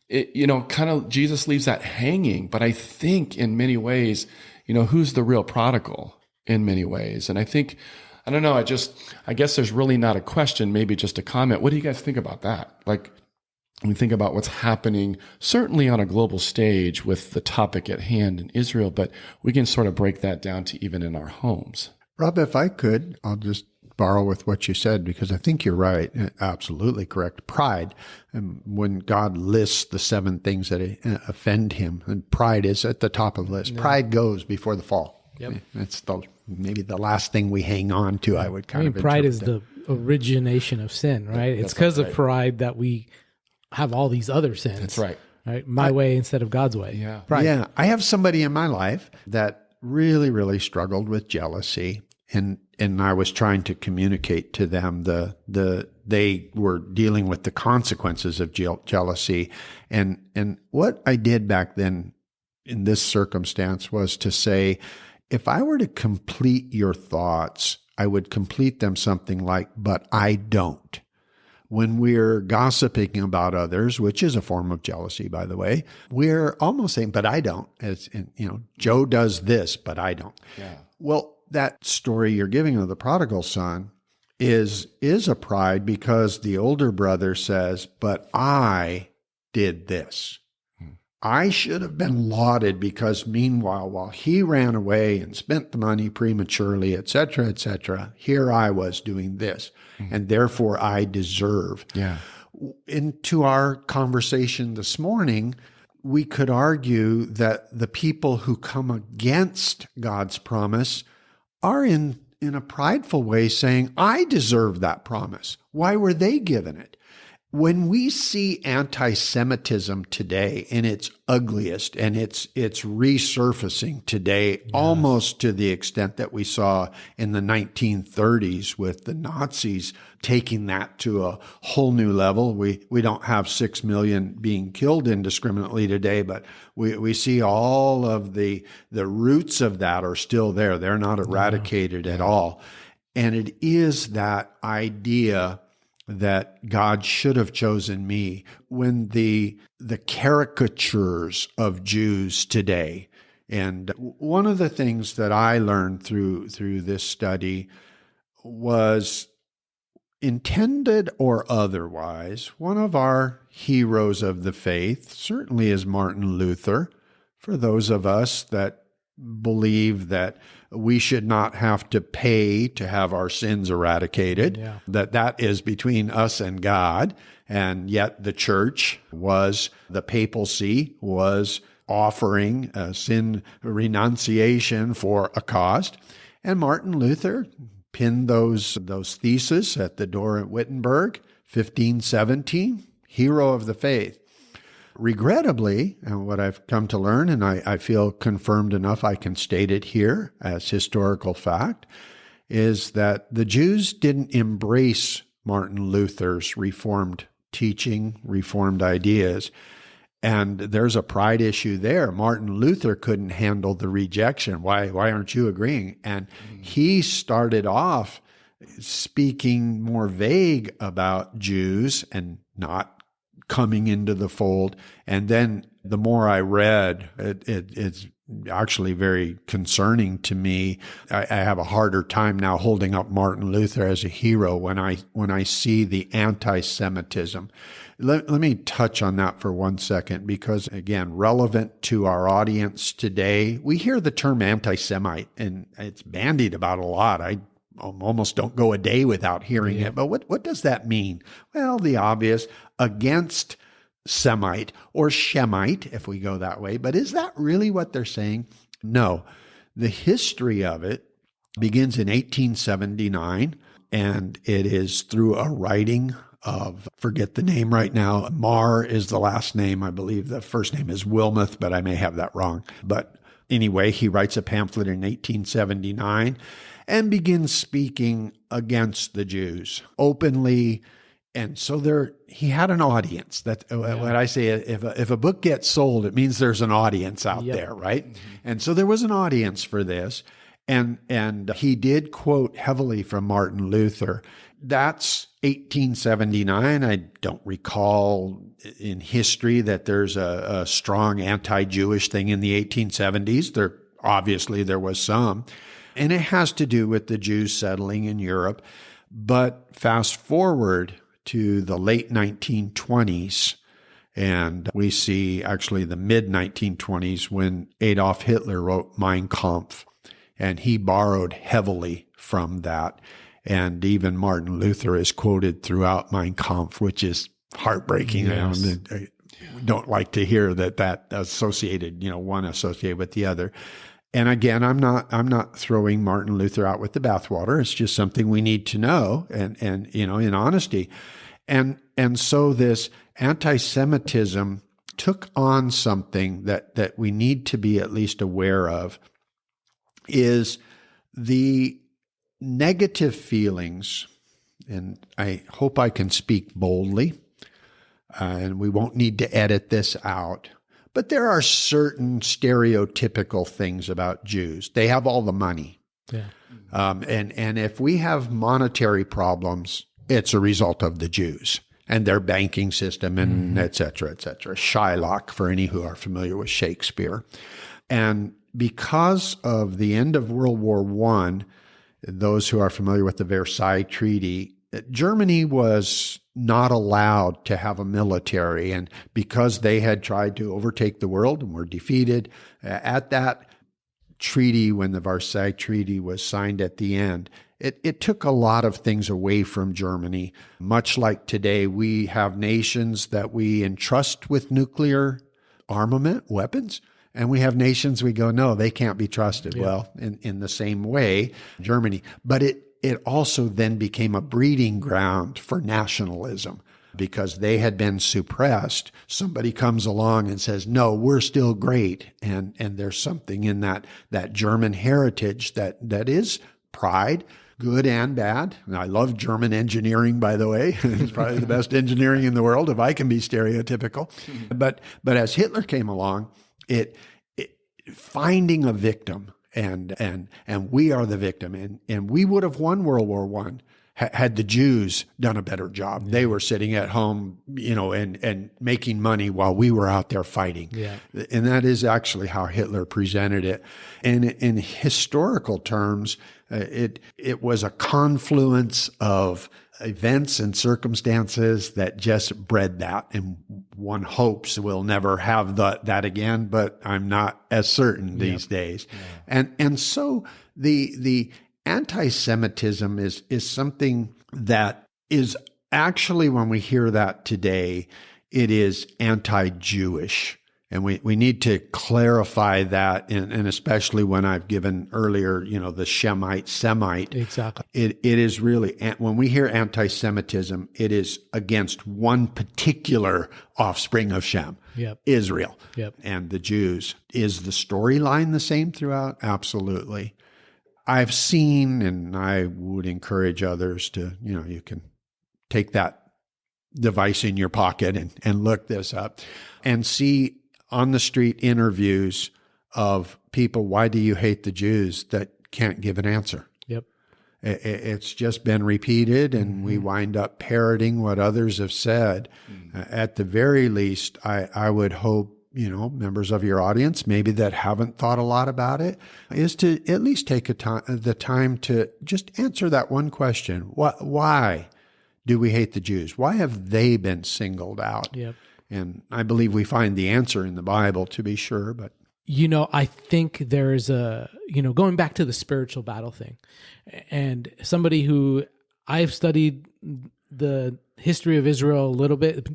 kind of Jesus leaves that hanging. But I think in many ways, who's the real prodigal in many ways? And I think, I don't know, I guess there's really not a question, maybe just a comment. What do you guys think about that? Like, when we think about what's happening, certainly on a global stage with the topic at hand in Israel, but we can sort of break that down to even in our homes. Rob, if I could, I'll just borrow with what you said, because I think you're right. Absolutely correct. Pride. And when God lists the 7 things that offend him, and pride is at the top of the list. Pride goes before the fall. Yep. It's maybe the last thing we hang on to, I would kind of pride is interpret the origination of sin, right? It's because of pride that we have all these other sins. That's right. Right? My way instead of God's way. Yeah. Pride. Yeah. I have somebody in my life that really, really struggled with jealousy. And I was trying to communicate to them they were dealing with the consequences of jealousy. And what I did back then in this circumstance was to say, if I were to complete your thoughts, I would complete them something like, but I don't. When we're gossiping about others, which is a form of jealousy, by the way, we're almost saying, but I don't. Joe does this, but I don't. Yeah. Well, that story you're giving of the prodigal son is a pride, because the older brother says, but I did this. I should have been lauded, because meanwhile, while he ran away and spent the money prematurely, et cetera, here I was doing this, and therefore I deserve. Yeah. Into our conversation this morning, we could argue that the people who come against God's promise are in a prideful way saying, I deserve that promise. Why were they given it? When we see anti-Semitism today in its ugliest, and it's resurfacing today, almost to the extent that we saw in the 1930s with the Nazis taking that to a whole new level. We don't have 6 million being killed indiscriminately today, but we see all of the roots of that are still there. They're not eradicated at all. And it is that idea that God should have chosen me. When the caricatures of Jews today, and one of the things that I learned through this study was, intended or otherwise, one of our heroes of the faith certainly is Martin Luther. For those of us that believe that we should not have to pay to have our sins eradicated, that is between us and God, And yet the papacy was offering a sin renunciation for a cost. And Martin Luther pinned those theses at the door at Wittenberg, 1517, hero of the faith. Regrettably, and what I've come to learn, and I feel confirmed enough I can state it here as historical fact, is that the Jews didn't embrace Martin Luther's Reformed teaching, Reformed ideas. And there's a pride issue there. Martin Luther couldn't handle the rejection. Why aren't you agreeing? And he started off speaking more vague about Jews and not coming into the fold. And then the more I read, it's actually very concerning to me. I have a harder time now holding up Martin Luther as a hero when I see the anti-Semitism. Let me touch on that for 1 second, because again, relevant to our audience today, we hear the term anti-Semite and it's bandied about a lot. I almost don't go a day without hearing it. But what does that mean? Well, the obvious, against Semite or Shemite, if we go that way. But is that really what they're saying? No. The history of it begins in 1879, and it is through a writing of, forget the name right now, Marr is the last name. I believe the first name is Wilmoth, but I may have that wrong. But anyway, he writes a pamphlet in 1879 and begins speaking against the Jews openly. And so he had an audience. When I say if a book gets sold, it means there's an audience out there, right? Mm-hmm. And so there was an audience for this. And he did quote heavily from Martin Luther. That's 1879. I don't recall in history that there's a strong anti-Jewish thing in the 1870s. Obviously there was some. And it has to do with the Jews settling in Europe. But fast forward to the late 1920s, and we see actually the mid-1920s when Adolf Hitler wrote Mein Kampf, and he borrowed heavily from that. And even Martin Luther is quoted throughout Mein Kampf, which is heartbreaking. Yes. I don't like to hear that associated, one associated with the other. And again, I'm not throwing Martin Luther out with the bathwater. It's just something we need to know, and in honesty. And so this anti-Semitism took on something that we need to be at least aware of, is the negative feelings, and I hope I can speak boldly, and we won't need to edit this out, but there are certain stereotypical things about Jews. They have all the money. Yeah. And if we have monetary problems, it's a result of the Jews and their banking system and et cetera, et cetera. Shylock, for any who are familiar with Shakespeare. And because of the end of World War I, those who are familiar with the Versailles Treaty, Germany was not allowed to have a military. And because they had tried to overtake the world and were defeated at that treaty, when the Versailles Treaty was signed at the end, it took a lot of things away from Germany. Much like today, we have nations that we entrust with nuclear armament, weapons, and we have nations we go, no, they can't be trusted. Yeah. Well, in the same way, Germany. But it also then became a breeding ground for nationalism because they had been suppressed. Somebody comes along and says, no, we're still great. And there's something in that German heritage that is pride, good and bad. And I love German engineering, by the way. It's probably the best engineering in the world, if I can be stereotypical. But as Hitler came along, it finding a victim, and we are the victim, and we would have won World War I had the Jews done a better job. Yeah. They were sitting at home, and making money while we were out there fighting. Yeah. And that is actually how Hitler presented it. And in historical terms, it was a confluence of events and circumstances that just bred that. And one hopes we'll never have that again, but I'm not as certain these days. Yeah. And so the anti-Semitism is something that is actually, when we hear that today, it is anti-Jewish. And we need to clarify that, and especially when I've given earlier, the Shemite, Semite. Exactly. It is really, when we hear anti-Semitism, it is against one particular offspring of Shem, Yep. Israel, Yep. and the Jews. Is the storyline the same throughout? Absolutely. I've seen, and I would encourage others to, you can take that device in your pocket and look this up and see on the street interviews of people, why do you hate the Jews, that can't give an answer. Yep. It's just been repeated, and we wind up parroting what others have said. At the very least, I would hope, members of your audience, maybe that haven't thought a lot about it, is to at least take the time to just answer that one question. Why do we hate the Jews? Why have they been singled out? Yep. And I believe we find the answer in the Bible, to be sure. But I think there's going back to the spiritual battle thing, and somebody who I've studied the history of Israel a little bit,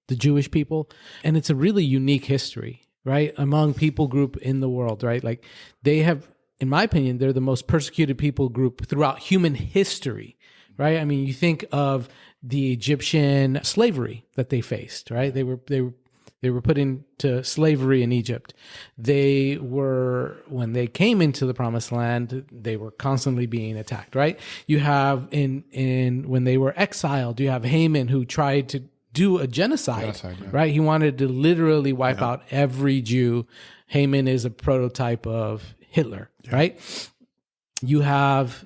the Jewish people, and it's a really unique history, right? Among people group in the world, right? Like they have, in my opinion, they're the most persecuted people group throughout human history, right? I mean, you think of the Egyptian slavery that they faced, right? They were put into slavery in Egypt. When they came into the Promised Land, they were constantly being attacked, right? You have when they were exiled, you have Haman, who tried to do a genocide, right? He wanted to literally wipe out every Jew. Haman is a prototype of Hitler, right? You have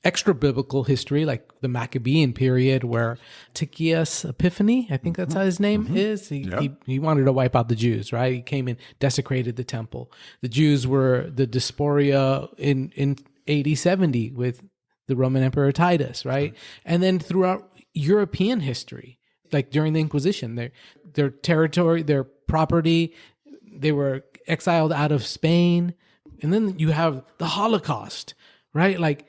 extra biblical history, like the Maccabean period, where Tychius Epiphany, I think that's how his name is. He wanted to wipe out the Jews, right? He came and desecrated the temple. The Jews were the diaspora in AD 70 with the Roman Emperor Titus, right? And then throughout European history, like during the Inquisition, their territory, their property, they were exiled out of Spain. And then you have the Holocaust, right? Like,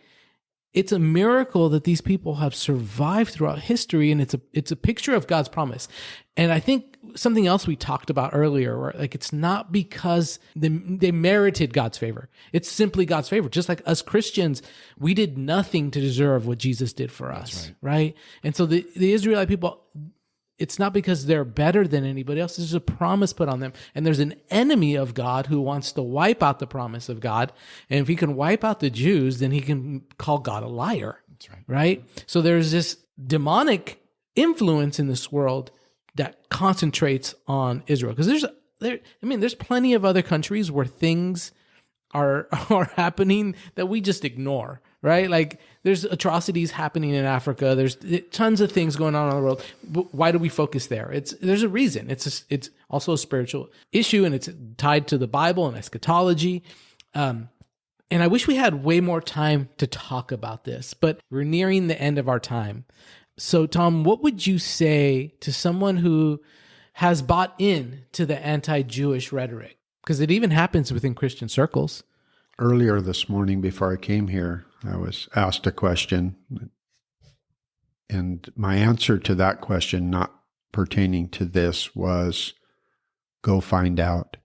it's a miracle that these people have survived throughout history, and it's a picture of God's promise. And I think something else we talked about earlier, where like it's not because they merited God's favor. It's simply God's favor. Just like us Christians, we did nothing to deserve what Jesus did for us, right? And so the Israelite people, it's not because they're better than anybody else. There's a promise put on them. And there's an enemy of God who wants to wipe out the promise of God. And if he can wipe out the Jews, then he can call God a liar. That's right. Right? So there's this demonic influence in this world that concentrates on Israel. Because there's plenty of other countries where things are happening that we just ignore, right? Like there's atrocities happening in Africa. There's tons of things going on in the world. Why do we focus there? There's a reason. It's also a spiritual issue, and it's tied to the Bible and eschatology. And I wish we had way more time to talk about this, but we're nearing the end of our time. So Tom, what would you say to someone who has bought in to the anti-Jewish rhetoric? Because it even happens within Christian circles. Earlier this morning, before I came here, I was asked a question, and my answer to that question, not pertaining to this, was go find out.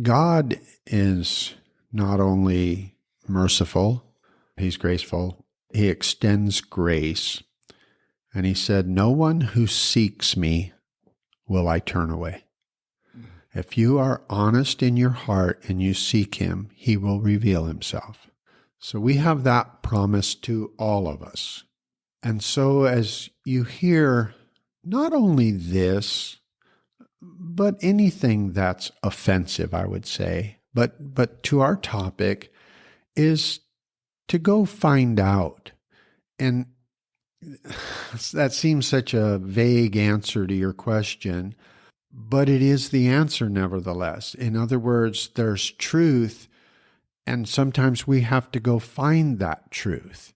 God is not only merciful, he's graceful, he extends grace. And he said, "No one who seeks me will I turn away." If you are honest in your heart and you seek him, he will reveal himself. So we have that promise to all of us. And so as you hear not only this, but anything that's offensive, I would say, but to our topic, is to go find out. And that seems such a vague answer to your question, but it is the answer nevertheless. In other words, there's truth, and sometimes we have to go find that truth.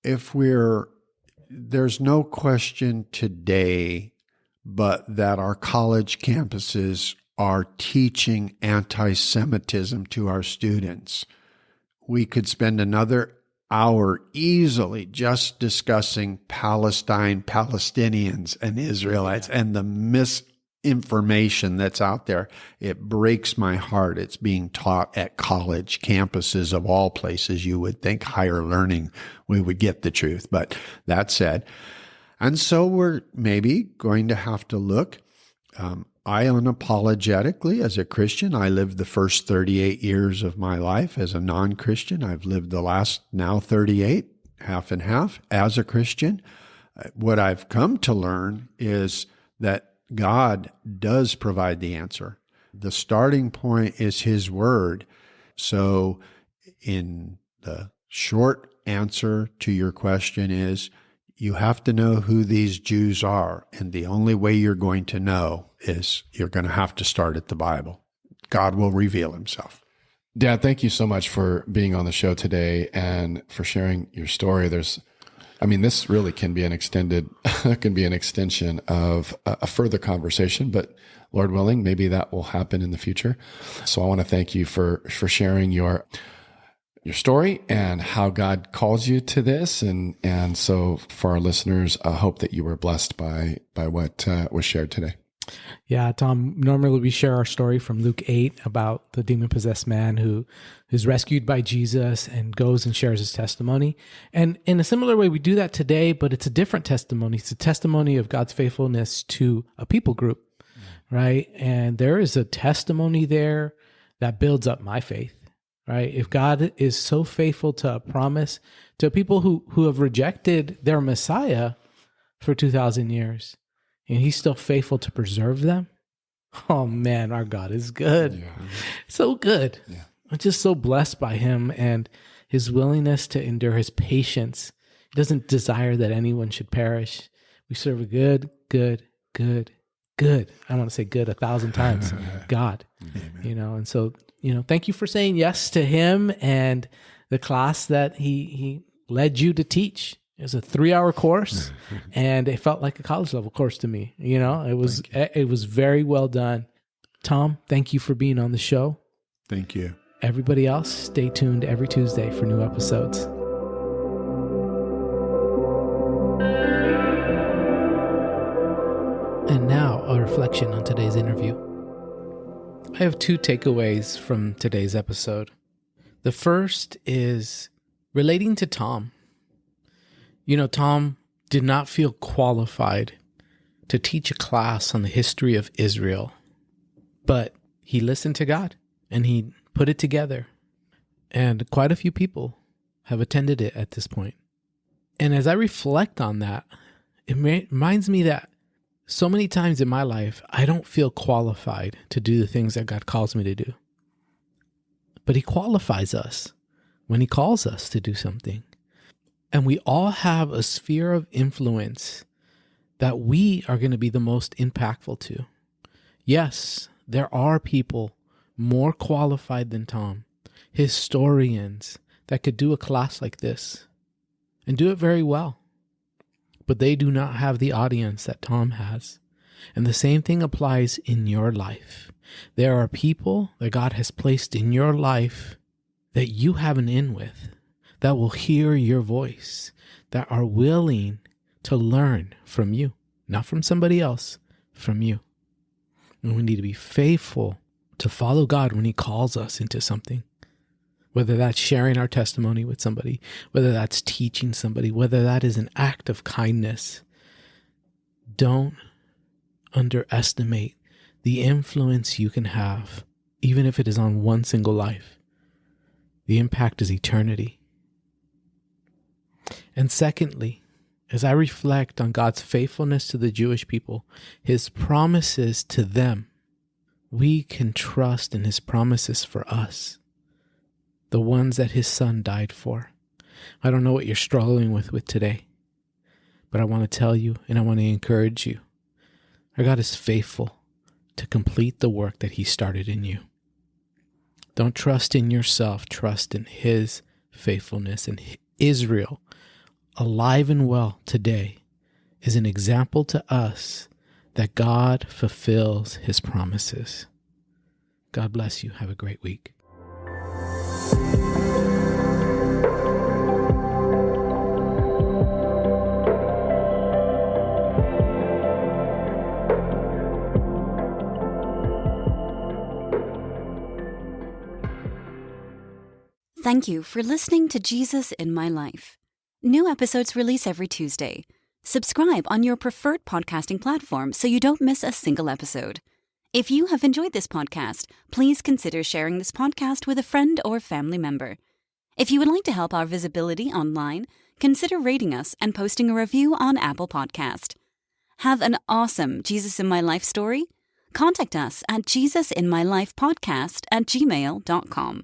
There's no question today but that our college campuses are teaching anti-Semitism to our students. We could spend another hour easily just discussing Palestine, Palestinians, and Israelites and the misinformation that's out there. It breaks my heart. It's being taught at college campuses of all places. You would think higher learning, we would get the truth. But that said, and so we're maybe going to have to look. I unapologetically, as a Christian, I lived the first 38 years of my life. As a non-Christian, I've lived the last now 38, half and half. As a Christian, what I've come to learn is that God does provide the answer. The starting point is His Word. So in the short answer to your question is, you have to know who these Jews are. And the only way you're going to know is you're going to have to start at the Bible. God will reveal Himself. Dad, thank you so much for being on the show today and for sharing your story. This really can be an extension of a further conversation, but Lord willing, maybe that will happen in the future. So I want to thank you for sharing your story and how God calls you to this. And so for our listeners, I hope that you were blessed by what was shared today. Yeah, Tom, normally we share our story from Luke 8 about the demon-possessed man who is rescued by Jesus and goes and shares his testimony. And in a similar way, we do that today, but it's a different testimony. It's a testimony of God's faithfulness to a people group, right? And there is a testimony there that builds up my faith, right? If God is so faithful to a promise to people who have rejected their Messiah for 2,000 years, and He's still faithful to preserve them. Oh man, our God is good. Yeah. So good. Yeah. I'm just so blessed by Him and His willingness to endure, His patience. He doesn't desire that anyone should perish. We serve a good. I want to say good 1,000 times. God, Amen. And so, thank you for saying yes to Him and the class that He led you to teach. It was a 3-hour course, and it felt like a college level course to me. It was very well done. Tom, thank you for being on the show. Thank you. Everybody else, stay tuned every Tuesday for new episodes. And now, a reflection on today's interview. I have 2 takeaways from today's episode. The first is relating to Tom. Tom did not feel qualified to teach a class on the history of Israel, but he listened to God and he put it together. And quite a few people have attended it at this point. And as I reflect on that, it reminds me that so many times in my life, I don't feel qualified to do the things that God calls me to do. But He qualifies us when He calls us to do something. And we all have a sphere of influence that we are going to be the most impactful to. Yes, there are people more qualified than Tom, historians that could do a class like this and do it very well. But they do not have the audience that Tom has. And the same thing applies in your life. There are people that God has placed in your life that you have an in with, that will hear your voice, that are willing to learn from you, not from somebody else, from you. And we need to be faithful to follow God when He calls us into something, whether that's sharing our testimony with somebody, whether that's teaching somebody, whether that is an act of kindness. Don't underestimate the influence you can have, even if it is on one single life. The impact is eternity. And secondly, as I reflect on God's faithfulness to the Jewish people, His promises to them, we can trust in His promises for us, the ones that His Son died for. I don't know what you're struggling with today, but I want to tell you and I want to encourage you. Our God is faithful to complete the work that He started in you. Don't trust in yourself, trust in His faithfulness. And Israel, alive and well today, is an example to us that God fulfills His promises. God bless you. Have a great week. Thank you for listening to Jesus in My Life. New episodes release every Tuesday. Subscribe on your preferred podcasting platform so you don't miss a single episode. If you have enjoyed this podcast, please consider sharing this podcast with a friend or family member. If you would like to help our visibility online, consider rating us and posting a review on Apple Podcast. Have an awesome Jesus in My Life story? Contact us at jesusinmylifepodcast@gmail.com.